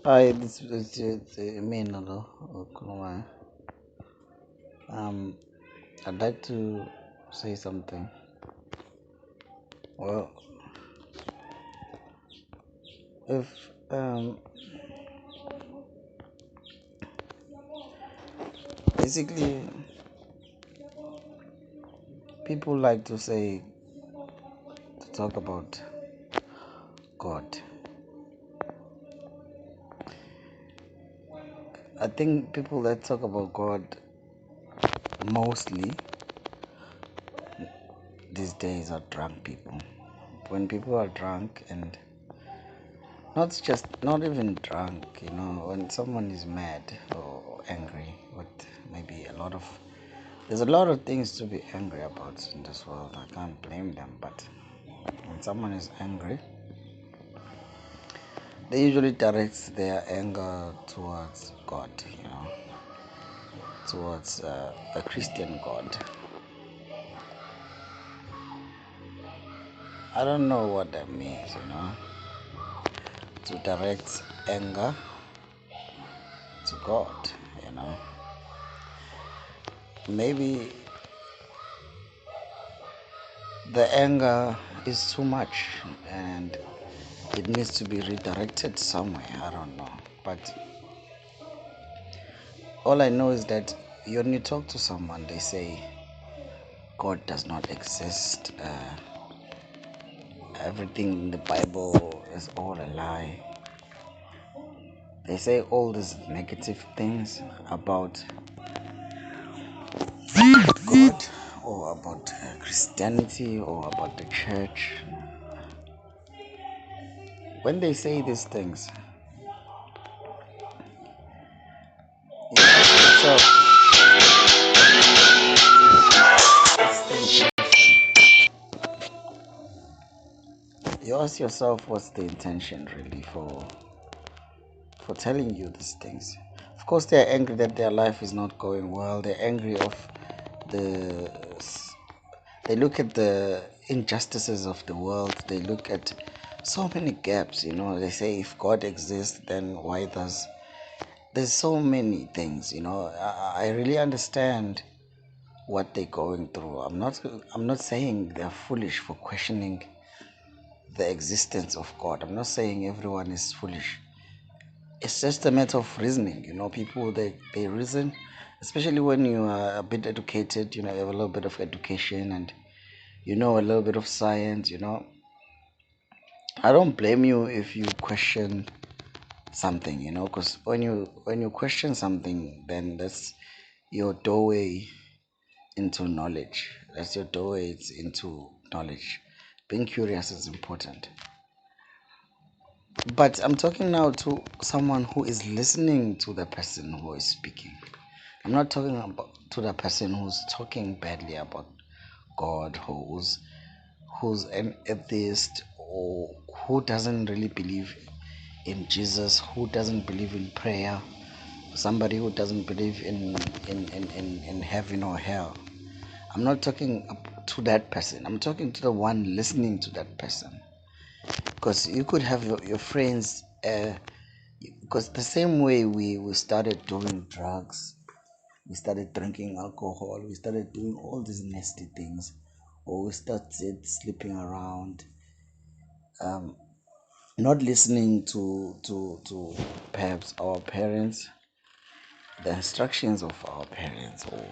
Hi, this is me, Nalo Okunwa. Um, I'd like to say something. Well, if basically people like to say to talk about God, I think people that talk about God mostly these days are drunk people. When people are drunk and not even drunk, when someone is mad or angry with maybe there's a lot of things to be angry about in this world. I can't blame them, but when someone is angry, they usually direct their anger towards God, towards a Christian God. I don't know what that means, to direct anger to God, you know. Maybe the anger is too much and it needs to be redirected somewhere. I don't know. But all I know is that when you talk to someone, they say God does not exist. Everything in the Bible is all a lie. They say all these negative things about God or about Christianity or about the church. When they say these things, you ask yourself what's the intention really for telling you these things. Of course, they're angry that their life is not going well. They're angry of the. They look at the injustices of the world. They look at so many gaps. They say if God exists, then why does? There's so many things. I really understand what they're going through. I'm not saying they're foolish for questioning the existence of God. I'm not saying everyone is foolish. It's just a matter of reasoning. People they reason, especially when you are a bit educated. You have a little bit of education and a little bit of science. I don't blame you if you question something. Because when you question something, then that's your doorway into knowledge. That's your doorway into knowledge. Being curious is important. But I'm talking now to someone who is listening to the person who is speaking. I'm not talking about to the person who's talking badly about God, who's an atheist, or who doesn't really believe in Jesus, who doesn't believe in prayer, somebody who doesn't believe in heaven or hell. I'm not talking to that person. I'm talking to the one listening to that person. Because you could have your friends, because the same way we started doing drugs, we started drinking alcohol, we started doing all these nasty things, or we started sleeping around, um, not listening to perhaps our parents, the instructions of our parents or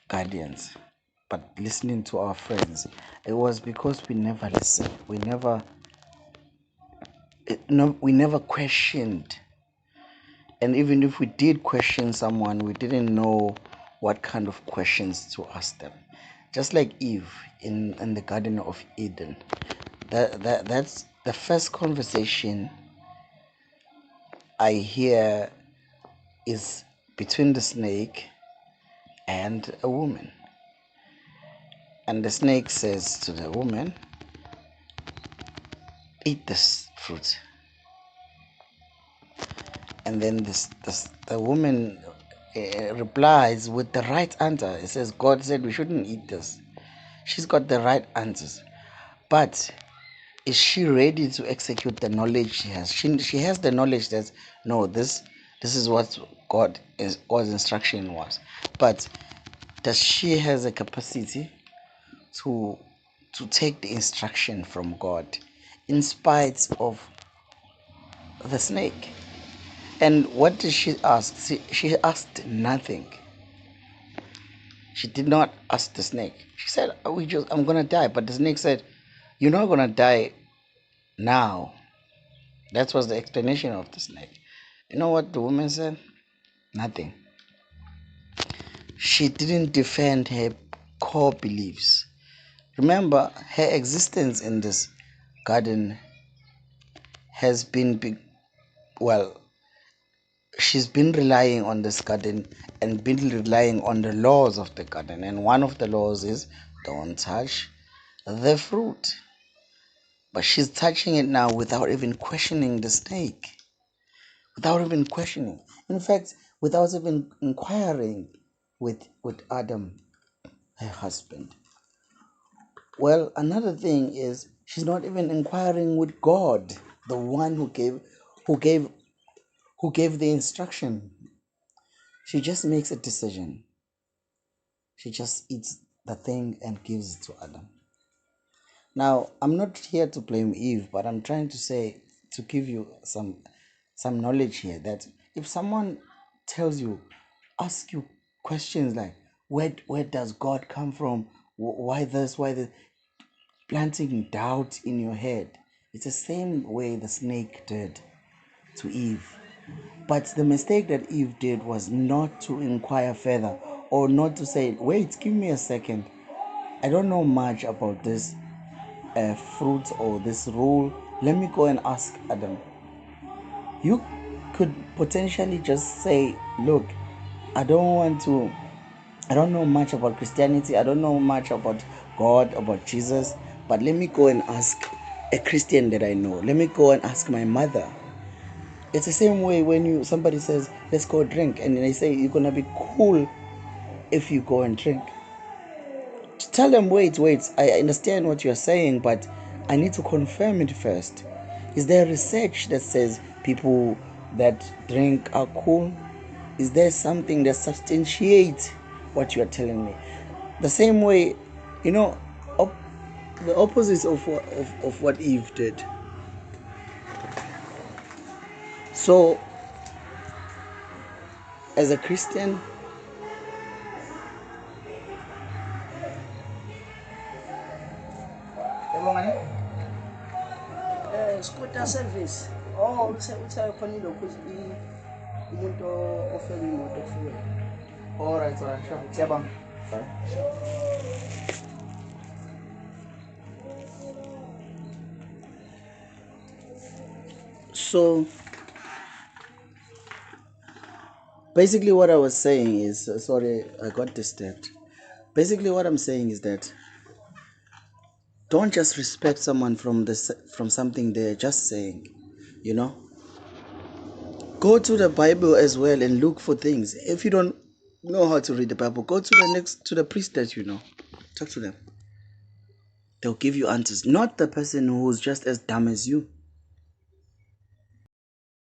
guardians, but listening to our friends. It was because we never listened. We never questioned. And even if we did question someone, we didn't know what kind of questions to ask them. Just like Eve in the Garden of Eden. That's the first conversation I hear is between the snake and a woman. And the snake says to the woman, eat this fruit. And then the woman replies with the right answer. It says, God said we shouldn't eat this. She's got the right answers. But is she ready to execute the knowledge she has? She has the knowledge that no, this is what God's instruction was. But does she has a capacity to take the instruction from God in spite of the snake? And what did she ask? She asked nothing. She did not ask the snake. She said, I'm gonna die. But the snake said, you're not gonna die now. That was the explanation of the snake. You know what the woman said? Nothing. She didn't defend her core beliefs. Remember, her existence in this garden has been well, she's been relying on this garden and been relying on the laws of the garden. And one of the laws is don't touch the fruit. But she's touching it now without even questioning the snake, without even questioning. In fact, without even inquiring with Adam, her husband. Well, another thing is she's not even inquiring with God, the one who gave who gave the instruction. She just makes a decision. She just eats the thing and gives it to Adam. Now, I'm not here to blame Eve, but I'm trying to say to give you some knowledge here that if someone tells you, ask you questions like where does God come from? Why this? Why this? Planting doubt in your head. It's the same way the snake did to Eve. But the mistake that Eve did was not to inquire further or not to say, wait, give me a second. I don't know much about this fruit or this rule. Let me go and ask Adam. You could potentially just say, look, I don't know much about Christianity. I don't know much about God, about Jesus. But let me go and ask a Christian that I know. Let me go and ask my mother. It's the same way when somebody says, let's go drink. And they say, you're going to be cool if you go and drink. Tell them, wait, I understand what you're saying, but I need to confirm it first. Is there research that says people that drink are cool? Is there something that substantiates what you're telling me? The same way, you know, the opposite of what Eve did. So, as a Christian, Scooter service. Oh, uthe khona ilokhu umuntu ofela imoto fuel. Alright, sure. Siyabonga. So basically what I was saying is sorry, I got disturbed. Basically what I'm saying is that don't just respect someone from something they're just saying, you know. Go to the Bible as well and look for things. If you don't know how to read the Bible, go to the priest that you know. Talk to them. They'll give you answers. Not the person who's just as dumb as you.